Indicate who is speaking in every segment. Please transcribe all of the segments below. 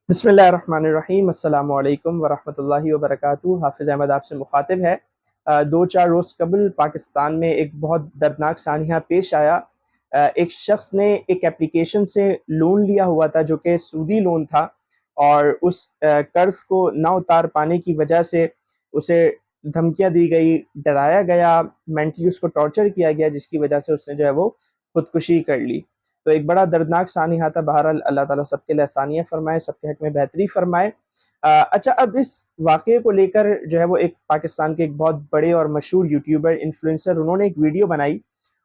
Speaker 1: बिस्मिल्लाहिर्रहमानिर्रहीम अस्सलामु अलैकुम वरहमतुल्लाहि वबरकातुहू। हाफिज़ अहमद आपसे मुखातिब है। दो चार रोज़ कबल पाकिस्तान में एक बहुत दर्दनाक सानिया पेश आया। एक शख्स ने एक एप्लीकेशन से लोन लिया हुआ था जो कि सूदी लोन था, और उस कर्ज़ को ना उतार पाने की वजह से उसे धमकियाँ दी गई, डराया गया, मेंटली उसको टॉर्चर किया गया, जिसकी वजह से उसने जो है वो खुदकुशी कर ली। तो एक बड़ा दर्दनाक सानिया था। बहरहाल अल्लाह ताला सबके लिए आसानियाँ फरमाए, सबके हक में बेहतरी फरमाए। अच्छा, अब इस वाक़ये को लेकर जो है वो एक पाकिस्तान के एक बहुत बड़े और मशहूर यूट्यूबर, इन्फ्लुएंसर, उन्होंने एक वीडियो बनाई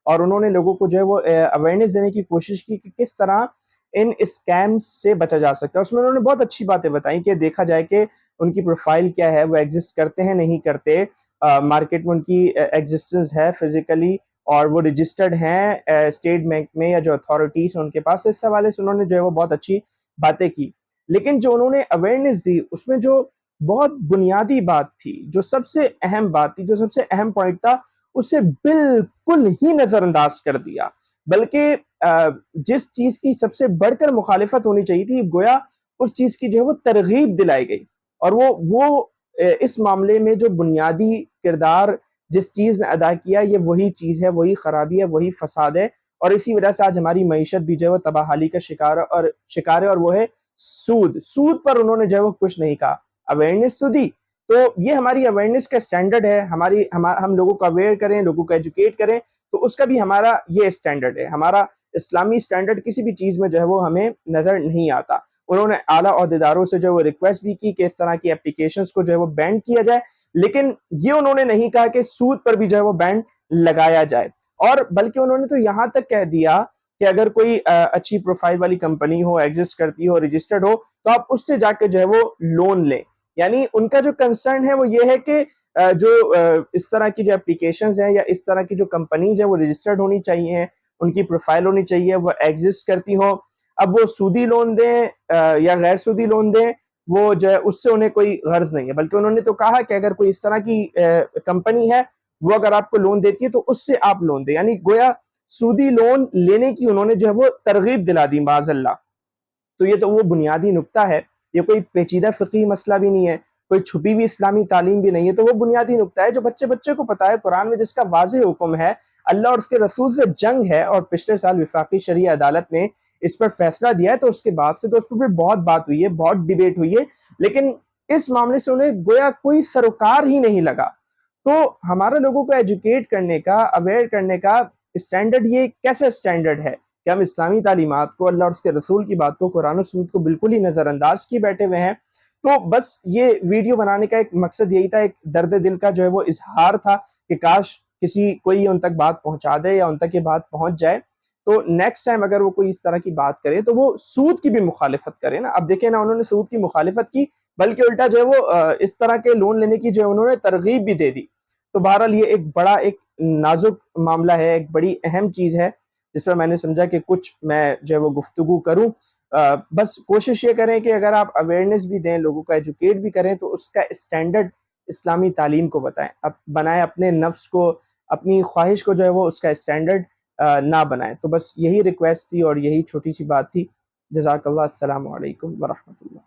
Speaker 1: और उन्होंने लोगों को जो है वो अवेयरनेस देने की कोशिश की कि किस तरह इन स्कैम्स से बचा जा सकता है। उसमें उन्होंने बहुत अच्छी बातें बताई कि देखा जाए कि उनकी प्रोफाइल क्या है, वो एग्जिस्ट करते हैं नहीं करते, मार्केट में उनकी एग्जिस्टेंस है फिजिकली, और वो रजिस्टर्ड हैं स्टेट बैंक में या जो अथॉरिटीज हैं उनके पास। इस हवाले से उन्होंने जो है वो बहुत अच्छी बातें की। लेकिन जो उन्होंने अवेयरनेस दी उसमें जो बहुत बुनियादी बात थी, जो सबसे अहम बात थी, जो सबसे अहम पॉइंट था, उसे बिल्कुल ही नजरअंदाज कर दिया। बल्कि जिस चीज की सबसे बढ़कर मुखालिफत होनी चाहिए थी, गोया उस चीज की जो है वो तरगीब दिलाई गई। और वो इस मामले में जो बुनियादी किरदार जिस चीज़ ने अदा किया, ये वही चीज़ है, वही खराबी है, वही फसाद है, और इसी वजह से आज हमारी मईशत भी जो है वो तबाहाली का शिकार है, और वो है सूद। सूद पर उन्होंने जो है वो कुछ नहीं कहा, अवेयरनेस तो दी। तो ये हमारी अवेयरनेस का स्टैंडर्ड है। हम लोगों को अवेयर करें, लोगों को एजुकेट करें, तो उसका भी हमारा ये स्टैंडर्ड है। हमारा इस्लामी स्टैंडर्ड किसी भी चीज़ में जो है वो हमें नज़र नहीं आता। उन्होंने आला ओहदेदारों से जो है वो रिक्वेस्ट भी की कि इस तरह की एप्लीकेशंस को जो है वो बैन किया जाए, लेकिन ये उन्होंने नहीं कहा कि सूद पर भी जो है वो बैन लगाया जाए। और बल्कि उन्होंने तो यहाँ तक कह दिया कि अगर कोई अच्छी प्रोफाइल वाली कंपनी हो, एग्जिस्ट करती हो, रजिस्टर्ड हो, तो आप उससे जाके जो है वो लोन लें। यानी उनका जो कंसर्न है वो ये है कि इस तरह की जो एप्लीकेशंस हैं या इस तरह की जो कंपनीज हैं वो रजिस्टर्ड होनी चाहिए, उनकी प्रोफाइल होनी चाहिए, वो एग्जिस्ट करती हो। अब वो सूदी लोन दें या गैर सूदी लोन दें, वो जो है उससे उन्हें कोई गर्ज नहीं है। बल्कि उन्होंने तो कहा कि अगर कोई इस तरह की कंपनी है, वो अगर आपको लोन देती है तो उससे आप लोन दें। यानी गोया सूदी लोन लेने की उन्होंने जो है वो तरगीब दिला दी माज़अल्लाह। तो ये तो वो बुनियादी नुक्ता है। ये कोई पेचीदा फ़िक़ही मसला भी नहीं है, कोई छुपी हुई इस्लामी तालीम भी नहीं है। तो वो बुनियादी नुक्ता है जो बच्चे बच्चे को पता है। कुरान में जिसका वाज़ेह हुक्म है, अल्लाह और उसके रसूल से जंग है, और पिछले साल वफाकी शरई अदालत ने इस पर फैसला दिया है। तो उसके बाद से तो उस पर फिर बहुत बात हुई है, बहुत डिबेट हुई है, लेकिन इस मामले से उन्हें गोया कोई सरोकार ही नहीं लगा। तो हमारा लोगों को एजुकेट करने का, अवेयर करने का स्टैंडर्ड ये कैसा स्टैंडर्ड है कि हम इस्लामी तालीमात को, अल्लाह और उसके रसूल की बात को, कुरान और सुन्नत को बिल्कुल ही नज़रअंदाज किए बैठे हुए हैं। तो बस ये वीडियो बनाने का एक मकसद यही था, एक दर्द दिल का जो है वो इजहार था कि काश किसी कोई उन तक बात पहुंचा दे या उन तक ये बात पहुंच जाए। तो नेक्स्ट टाइम अगर वो कोई इस तरह की बात करे तो वो सूद की भी मुखालिफत करे ना। अब देखें ना, उन्होंने सूद की मुखालिफत की, बल्कि उल्टा जो है वो इस तरह के लोन लेने की जो है उन्होंने तरगीब भी दे दी। तो बहरहाल ये एक बड़ा, एक नाजुक मामला है, एक बड़ी अहम चीज़ है, जिस पर मैंने समझा कि कुछ मैं जो है वो गुफ्तगू करूँ। बस कोशिश ये करें कि अगर आप अवेयरनेस भी दें, लोगों को एजुकेट भी करें, तो उसका स्टैंडर्ड इस्लामी तालीम को बनाएँ, अपने नफ्स को, अपनी ख्वाहिश को जो है वो उसका स्टैंडर्ड ना बनाएँ। तो बस यही रिक्वेस्ट थी और यही छोटी-सी बात थी। जज़ाकल्लाह। अस्सलामु अलैकुम व रहमतुल्लाह।